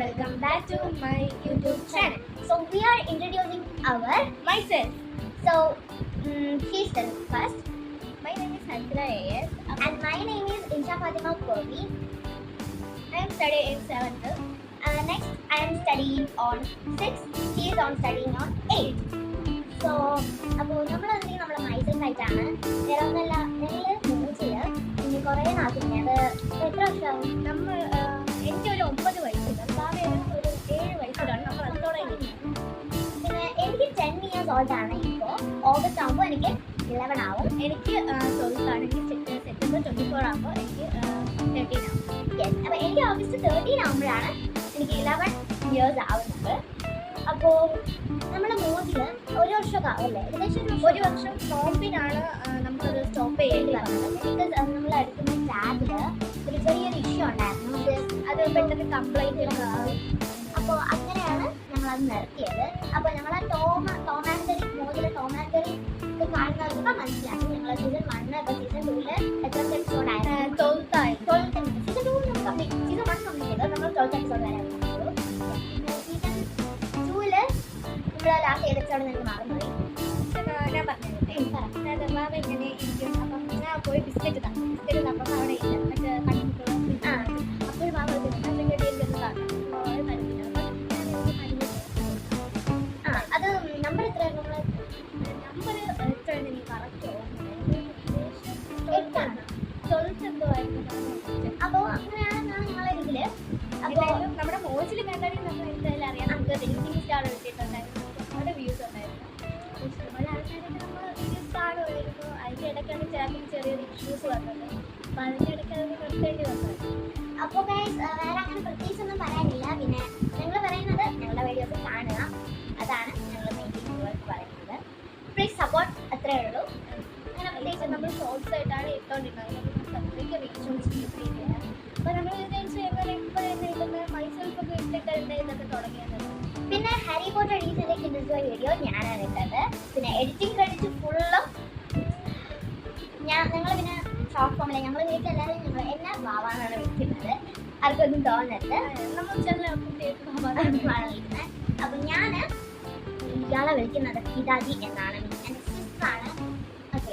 welcome back to my YouTube channel. So we are introducing Myself. So please tell first. My name is Hansila A.S. And my name is Insha Fatima Kobi. I am studying in 7th. Next, I am studying on 6. She is on studying on 8. So, അപ്പോൾ നമ്മളെന്തെങ്കിലും നമ്മുടെ മൈസെൽഫായിട്ടാണ് വേറെ ഒന്നല്ല ഞങ്ങൾ മൂച്ചില് ഇനി കുറേ നാട്ടിൽ അത് എത്ര വർഷമാവും നമ്മൾ എനിക്ക് ഒരു 9 വയസ്സിലാണ് ഭാവിയിൽ ഒരു 7 വയസ്സിലാണ് നമ്മൾ അതോടെ പിന്നെ എനിക്ക് 10 years old ആണ് ഇപ്പോൾ ഓഗസ്റ്റ് ആകുമ്പോൾ എനിക്ക് 11 ആവും എനിക്ക് 12 ആണ് എനിക്ക് സെപ്റ്റംബർ 24 ആകുമ്പോൾ എനിക്ക് 13 ആവും അപ്പോൾ എനിക്ക് ഓഗസ്റ്റ് 13 ആകുമ്പോഴാണ് എനിക്ക് 11 years ആവുന്നത്. അപ്പോൾ നമ്മുടെ മോദിൽ ഒരു വർഷമൊക്കെ ആവല്ലേ ഏകദേശം ഒരു വർഷം നോമ്പിനാണ് നമുക്കത് സ്റ്റോപ്പ് ചെയ്യേണ്ടി വന്നത്. ബിക്കോസ് നമ്മൾ എടുക്കുന്ന ടാബിൽ ഒരു ചെറിയൊരു ഇഷ്യൂ ഉണ്ടായിരുന്നു. അത് പെട്ടെന്ന് കംപ്ലൈൻറ്റ് അപ്പോൾ അങ്ങനെയാണ് ഞങ്ങളത് നിർത്തിയത്. അപ്പോൾ ഞങ്ങൾ ആ ടോമാൻഡറി മോദിലെ ടോമാൻഡറി കാണുന്നവർക്ക് മനസ്സിലാക്കി ഞങ്ങൾ സീസൺ 1 ഇപ്പോൾ സീസൺ 2 എത്ര എപ്പിസോഡ് ആയിരുന്നു 12 സീസൺ 2 നമുക്ക് കംപ്ലീറ്റ് സീസൺ 1 കംപ്ലീറ്റ് ചെയ്തത് നമ്മൾ 12 എപ്പിസോഡ് വരെ സീസൺ 2 നമ്മൾ ലാസ്റ്റ് ഏത് എപ്പിസോഡ് നിങ്ങൾക്ക് മറന്നുപോയി. ഞാൻ പറഞ്ഞത് മാമ ഇങ്ങനെ ഇരിക്കും. അപ്പം ഞാൻ പോയി ബിസ്ക്കറ്റ് തന്നപ്പോൾ അവിടെ ഇല്ല മറ്റേ കണ്ടിട്ടുള്ള അപ്പോൾ മാമ അതിൻ്റെ ഇടയിൽ അത് നമ്പർ എത്രയായിരുന്നു നമ്പർ എത്രയാണ് എനിക്ക് കറക്റ്റ് ഓർമ്മ 12 എന്തോ ആയിരുന്നു. അപ്പോൾ അങ്ങനെയാണ് ഞങ്ങളെ ഇതിൽ. അപ്പോൾ നമ്മുടെ മോച്ചിൽ കണ്ടാലും നമ്മൾ എന്തായാലും അറിയാം. നമുക്ക് റേറ്റിംഗ് സ്റ്റാർ കിട്ടിയിട്ടുണ്ടായിരുന്നു. ഒരുപാട് വ്യൂസ് ഉണ്ടായിരുന്നു. ഒരുപാട് ആൾക്കാരൊക്കെ നമ്മൾ വീഡിയോസ് കാണുമായിരുന്നു. അതിൻ്റെ ഇടയ്ക്കാണ് ചിലപ്പോൾ ചെറിയൊരു ഇഷ്യൂസ് വന്നത്. അപ്പോൾ അതിൻ്റെ ഇടയ്ക്ക് അത് നിർത്തേണ്ടി വന്നത്. അപ്പോൾ ഗൈസ് വേറെ അങ്ങനെ പ്രത്യേകിച്ചൊന്നും പറയാനില്ല. പിന്നെ ഞങ്ങൾ പറയുന്നത് ഞങ്ങളുടെ വീഡിയോസ് കാണുക, അതാണ് ഞങ്ങൾ മെയിൻലി നിങ്ങൾക്ക് പറയുന്നത്. പ്ലീസ് സപ്പോർട്ട്, അത്രയേ ഉള്ളൂ. അങ്ങനെ പ്രത്യേകിച്ച് നമ്മൾ ഷോർട്സ് ആയിട്ടാണ് ഇട്ടുകൊണ്ടിരുന്നത്. അത്രയ്ക്ക് റീച്ചോൺസ് കിട്ടിയിട്ടില്ല. അപ്പോൾ നമ്മൾ വിചാരിച്ചു എങ്ങനെ ഇപ്പോൾ തന്നെ ഇതൊന്ന് മൈസെൽഫൊക്കെ ഇട്ടിട്ട് ഇതൊക്കെ തുടങ്ങിയത്. പിന്നെ ഹാരി പോട്ടർ റീസെൻ്റ് കിട്ടുന്ന വീഡിയോ ഞാനാണ് ഇട്ടത്. പിന്നെ എഡിറ്റിംഗ് ക്രെഡിറ്റ് ഫുള്ളും ഞങ്ങൾ പിന്നെ ഷോർട്ട് ഫോമിൽ ഞങ്ങൾ വീട്ടിലെല്ലാവരും ഞങ്ങൾ എന്നെ വാവാനാണ് വിളിക്കുന്നത്. ആർക്കൊന്നും തോന്നരുത്, നമ്മൾ ചെറിയ വിളിക്കുന്നത്. അപ്പം ഞാൻ ഇയാളെ വിളിക്കുന്നത് ഫിദാജി എന്നാണ്. എൻ്റെ സിസ്റ്ററാണ്. ഓക്കെ,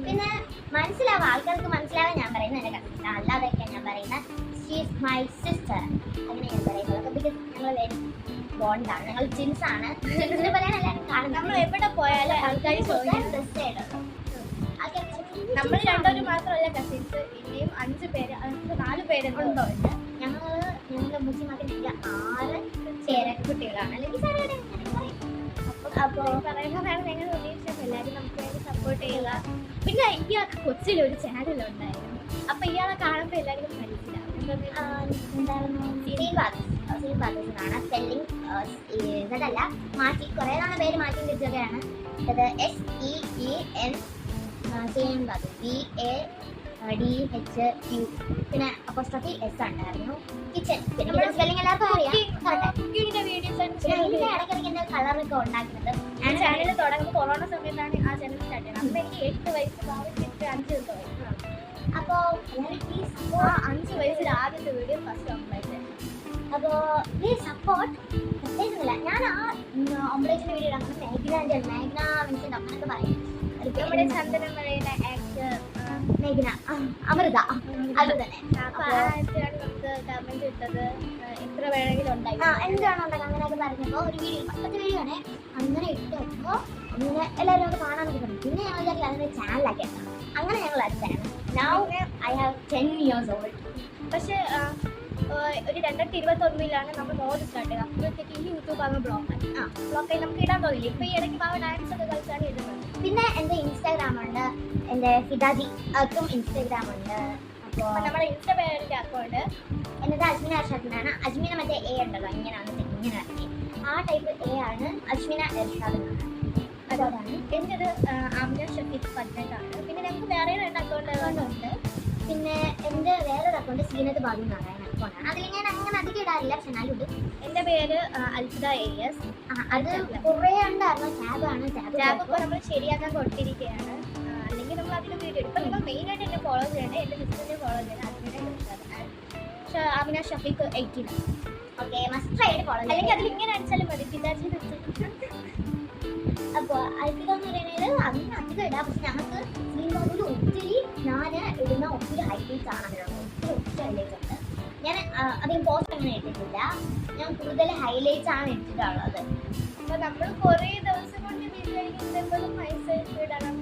പിന്നെ മനസ്സിലാവും, ആൾക്കാർക്ക് മനസ്സിലാവാൻ ഞാൻ പറയുന്നത് എൻ്റെ കസിസ്റ്റർ, അല്ലാതെയൊക്കെ ഞാൻ പറയുന്നത് ഷീസ് മൈ സിസ്റ്റർ അങ്ങനെ ഞാൻ പറയുന്നത്. ബിക്കോസ് ഞങ്ങൾ വെരി ബോണ്ടാണ്, ഞങ്ങൾ ജിൻസാണ്. ജിൻസിനെ പറയാൻ എല്ലാവരും കാണും. നമ്മൾ എവിടെ പോയാലും ആൾക്കാർ ഡ്രസ്സായിട്ടുള്ളൂ. നമ്മൾ രണ്ടുപേരും മാത്രമല്ല കസിൻസ്, ഇനിയും 5 പേര് 4 പേരുണ്ടോ. ഞങ്ങളുടെ മുസ്ലിമാക്കിൻ്റെ 6 പേരക്കുട്ടികളാണ്. അല്ലെങ്കിൽ സാറേ അപ്പോൾ പറയുന്നതാണ് ഞങ്ങൾ ഉദ്ദേശിച്ചത്. എല്ലാവരും നമുക്ക് വേണ്ടി സപ്പോർട്ട് ചെയ്യുക. പിന്നെ ഇയാൾക്ക് കൊച്ചിലൊരു ചാനലുണ്ടായിരുന്നു. അപ്പോൾ ഇയാളെ കാണുമ്പോൾ എല്ലാവർക്കും മനസ്സിലാവും എന്തായിരുന്നു സീൻബാദാണ്. സ്പെല്ലിംഗ് ഇതല്ല, മാറ്റി കുറേ നാളെ പേര് മാറ്റി വെച്ചൊക്കെയാണ്. ഇത് SEEN സീൻബാദ് VADHU പിന്നെ അപ്പോസ്ട്രോഫി S ഉണ്ടായിരുന്നു. കിച്ചൺ പിന്നെ സ്പെല്ലിംഗ് എല്ലാവർക്കും അറിയാം. കുക്കിങ്ങിൻ്റെ വീഡിയോസ് ഇടയ്ക്കിടയ്ക്ക് എൻ്റെ കളറൊക്കെ ഉണ്ടാക്കുന്നത്. ഞാൻ ചാനൽ തുടങ്ങുമ്പോൾ കൊറോണ സമയത്താണ് ആ ചാനൽ സ്റ്റാർട്ട് ചെയ്യുന്നത്. അപ്പോൾ എനിക്ക് 8 വയസ്സ് 5 എന്തോ വയസ്സ്. അപ്പോൾ എല്ലാവരും പ്ലീസ് 5 വയസ്സിൽ ആദ്യത്തെ വീഡിയോ ഫസ്റ്റ് ഓംപ്ലേറ്റ്. അപ്പോൾ പ്ലീസ് സപ്പോർട്ട്. പ്രത്യേകിച്ചില്ല, ഞാൻ ആ ഓംപ്ലേറ്റിൻ്റെ വീഡിയോ ഇടാൻ മേഘ്ന വിൻസെൻ്റ് അങ്ങനെയൊക്കെ പറയും. നമ്മുടെ ചന്ദനം പറയുന്ന ആക്ടർ മേഘ്ന അമൃത അത് തന്നെ. അപ്പോൾ ആ ആക്ടറാണ് നമുക്ക് കമൻറ്റ് ഇട്ടത്. എത്ര വേണമെങ്കിലും ഉണ്ടായി എന്താണോ ഉണ്ടാക്കുക അങ്ങനെയൊക്കെ പറഞ്ഞപ്പോൾ ഒരു വീഡിയോ പണ്ടത്തെ വീഡിയോ ആണേ. അങ്ങനെ ഇട്ടപ്പോൾ അങ്ങനെ എല്ലാവരും അത് കാണാൻ പറ്റും. പിന്നെ ഞങ്ങൾ വിചാരിക്കില്ല അതിൻ്റെ ചാനലാക്കി എത്തണം. അങ്ങനെ ഞങ്ങൾ അടുത്താണ്. Now I have 10 years old. പക്ഷേ ഒരു 2021 നമ്മൾ മോഡ് സ്റ്റാർട്ട് ചെയ്തത്. അപ്പോഴത്തേക്ക് ഈ യൂട്യൂബ് അങ്ങ് ബ്ലോക്കായി നമുക്ക് ഇടാൻ തോന്നില്ല. ഇപ്പോൾ ഈ ഇടയ്ക്ക് ഭാഗം ഡാൻസ് ഒക്കെ കളിച്ചാണ് ഇടുന്നത്. പിന്നെ എൻ്റെ ഇൻസ്റ്റാഗ്രാമുണ്ട്, എൻ്റെ ഫിദാജി അക്കും ഇൻസ്റ്റാഗ്രാമുണ്ട്. അപ്പോൾ നമ്മുടെ ഇൻസ്റ്റാഗ്രാമിൻ്റെ അക്കൗണ്ട് എന്നത് അജ്മിന അർഷാദിനാണ്. അജ്മിന മറ്റേ A ഉണ്ടല്ലോ, ഇങ്ങനെയാണ് ഇങ്ങനെ ഇറങ്ങി ആ ടൈപ്പ് A ആണ്. അജ്മിന അർഷാദ് അതോടാണ്. എൻ്റെത് ആമിന ഷഫീഖ് 18 പിന്നെ ഞങ്ങൾക്ക് വേറെ 2 അക്കൗണ്ട് ഉണ്ട്. പിന്നെ എൻ്റെ വേറൊരു അക്കൗണ്ട് സീനത്ത് ബാബു നാരായണ അക്കൗണ്ടാണ്. അതിൽ ഞാൻ അങ്ങനെ അധികം ഇടാറില്ല, പക്ഷെ എന്നാലും ഇടും. എൻ്റെ പേര് അൽഫിദ AS. അത് കുറേ ഉണ്ടായിരുന്നു. ടാബാണ്. ടാബ് ഇപ്പോൾ നമ്മൾ ശരിയാക്കാൻ കൊടുത്തിരിക്കുകയാണ്. അല്ലെങ്കിൽ നമ്മൾ അതിൽ വീഡിയോ ഇപ്പം നിങ്ങൾ മെയിനായിട്ട് എന്നെ ഫോളോ ചെയ്യേണ്ടത് എൻ്റെ സിസ്റ്ററിനെ ഫോളോ ചെയ്യണം. അതിനെ അവിനാഷ് ഷഫീഖ് 18. ഓക്കെ, മസ്റ്റ് ആയിട്ട് ഫോളോ അല്ലെങ്കിൽ അതിൽ ഇങ്ങനെ അടിച്ചാലും മതി, പിതാജി. അപ്പോൾ അൽഫിദെന്ന് പറയുന്നത് അന്ന് അധികം ഇടാം. പക്ഷെ ഞങ്ങൾക്ക് സിനിമയിൽ ഒത്തിരി ഞാൻ ഇടുന്ന ഒത്തിരി ഹൈലൈറ്റ്സ് ആണ് അതിലുള്ളത്. ഒത്തിരി ഹൈലൈറ്റ്സ് ഉണ്ട്. ഞാൻ അധികം പോസ്റ്റ് അങ്ങനെ ഇട്ടിട്ടില്ല. ഞാൻ കൂടുതൽ ഹൈലൈറ്റ്സ് ആണ് ഇട്ടിട്ടുള്ളത്. അപ്പോൾ നമ്മൾ കുറേ ദിവസം കൊണ്ട് വിചാരിക്കുന്നത് പൈസ ഇടണം.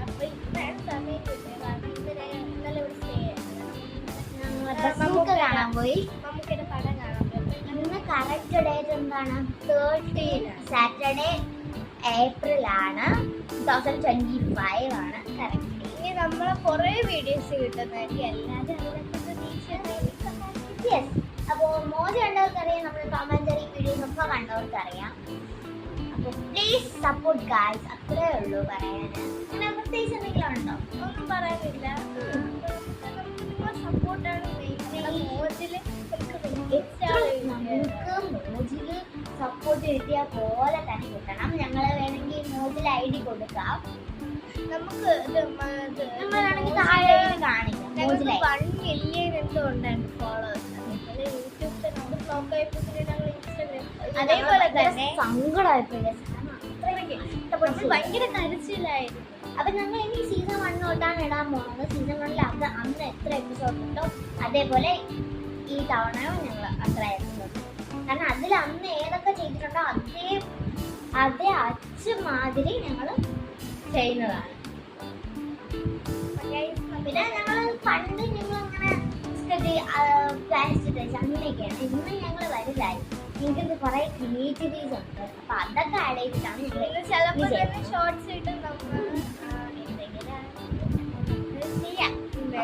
അപ്പോൾ ഇപ്പോഴാണ് സമയം കിട്ടിയത്. കാരണം ഇന്നലെ ഒരു സ്റ്റേ ബസൂക്ക കാണാൻ പോയി. നമുക്കിടെ പടം കാണാൻ പോയി. ഇന്ന് കറക്റ്റ് ഡേറ്റ് എന്താണ്? 13 സാറ്റർഡേ ഏപ്രിൽ ആണ്, 2025 ആണ് കറക്റ്റ്. ഇനി നമ്മളെ കുറേ വീഡിയോസ് കിട്ടുന്നതായിരിക്കും. എല്ലാവരും അതിനൊക്കെ യെസ്. അപ്പോൾ മോജ കണ്ടവർക്കറിയാം, നമ്മൾ ടോം ആൻഡ് ജെറി വീഡിയോസ് ഒക്കെ കണ്ടവർക്കറിയാം. അപ്പോൾ പ്ലീസ് സപ്പോർട്ട് ഗായ്സ്. അത്രേ ഉള്ളൂ പറയാൻ. അങ്ങനെ പ്രത്യേകിച്ച് എന്തെങ്കിലും ഉണ്ടോ? ഒന്നും പറയാനില്ല. സപ്പോർട്ടാണ് മോജില് നമുക്ക് മോജില് സപ്പോർട്ട് കിട്ടിയ പോലെ തന്നെ കിട്ടണം. ഞങ്ങൾ വേണമെങ്കിൽ മോജിൽ ID കൊടുക്കാം. നമുക്ക് നമ്മളാണെങ്കിൽ താഴെ കാണിക്കാം. മോജിൽ 1 മില്യൺ എന്തോ ഉണ്ടായിരുന്നു ഫോളോവേഴ്സ്. അതേപോലെ യൂട്യൂബിൽ നമ്മൾ ബ്ലോഗ് ആയപ്പോൾ ഞങ്ങൾ ഇൻസ്റ്റാഗ്രാം അതേപോലെ തന്നെ സങ്കടമായിപ്പോയി. ഭയങ്കര കരച്ചിലായിരുന്നു. അപ്പൊ ഞങ്ങൾ ഇനി സീസൺ 1 തൊട്ടാണ് ഇടാൻ പോകുന്നത്. സീസൺ 1 അത് അന്ന് എത്ര എപ്പിസോഡ് ഉണ്ടോ അതേപോലെ ഈ തവണയും ഞങ്ങൾ അത്ര എപ്പിസോഡ്. കാരണം അതിൽ അന്ന് ഏതൊക്കെ ചെയ്തിട്ടുണ്ടോ അതേ മാതിരി ഞങ്ങൾ ചെയ്യുന്നതാണ്. പിന്നെ ഞങ്ങൾ പണ്ട് ഞങ്ങൾ അങ്ങനെ പ്ലാൻ ചെയ്തിട്ട് അങ്ങനെയൊക്കെയാണ്. ഇന്ന് ഞങ്ങൾ വലുതായി. നിങ്ങൾക്ക് കുറെ ക്രിയേറ്റിവിറ്റീസ് ഉണ്ട്. അപ്പൊ അതൊക്കെ ആഡ് ചെയ്തിട്ടാണ് ഞങ്ങൾ ചിലപ്പോൾ തന്നെ ഷോർട്സ് ഇട്ട് നമ്മൾ ചെയ്യാം.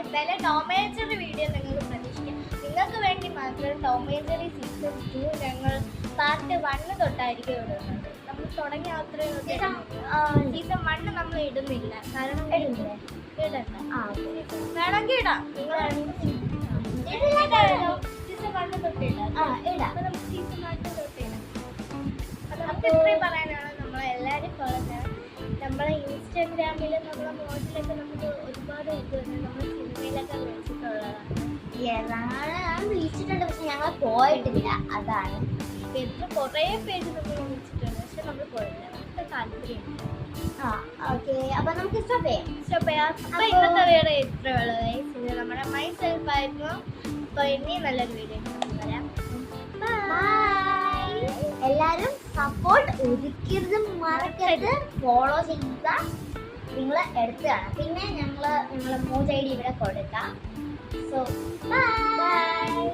എന്തായാലും ടോം ആൻഡ് ജെറി വീഡിയോ നിങ്ങൾക്ക് പ്രതീക്ഷിക്കാം. നിങ്ങൾക്ക് വേണ്ടി മാത്രം ടോം ആൻഡ് ജെറി സീസൺ 2 ഞങ്ങൾ പാർട്ട് 1 തൊട്ടായിരിക്കും ഇടുന്നത്. നമ്മൾ തുടങ്ങിയ അത്രയും സീസൺ 1 നമ്മൾ ഇടുന്നില്ല. കാരണം ഇടുന്നില്ലേ? ഇടണ്ട. വേണമെങ്കിൽ ഇടാം. നിങ്ങൾ സീസൺ 1 തൊട്ടിടാം. ഇടാം. അപ്പൊ നമുക്ക് സീസൺ 1 തൊട്ടിടാം. അപ്പൊ നമുക്ക് ഇത്രയും പറയാനാണ്. നമ്മളെല്ലാവരും പറഞ്ഞത് നമ്മളെ ഇൻസ്റ്റാഗ്രാമിൽ നമ്മളെ മോഡിലൊക്കെ നമുക്ക് ഒരുപാട് ഇത് നമ്മൾ സിനിമയിലൊക്കെ വിളിച്ചിട്ടുള്ളതാണ്. വിളിച്ചിട്ടുണ്ട്, പക്ഷെ ഞങ്ങൾ പോയിട്ടില്ല. അതാണ് കുറേ പേര് നമ്മൾ വിളിച്ചിട്ടുണ്ട്, പക്ഷെ നമ്മൾ പോയില്ല. നമുക്ക് താല്പര്യമുണ്ട്. ഓക്കെ, അപ്പൊ നമുക്ക് സ്റ്റോപ്പ് ചെയ്യാം. അപ്പൊ ഇന്നത്തെ വേറെ ഇത്ര ഉള്ളത് നമ്മുടെ മൈ സെൽഫ് ആയിരുന്നു. അപ്പൊ ഇനി നല്ലൊരു വീഡിയോ വരാം. ബൈ. എല്ലാരും സപ്പോർട്ട് ഒരിക്കലും മറക്കരുത്. ഫോളോ ചെയ്യുക. നിങ്ങൾ എടുത്ത് കാണാം. പിന്നെ ഞങ്ങളെ മോജ് ID ഇവിടെ കൊടുക്കാം. So by.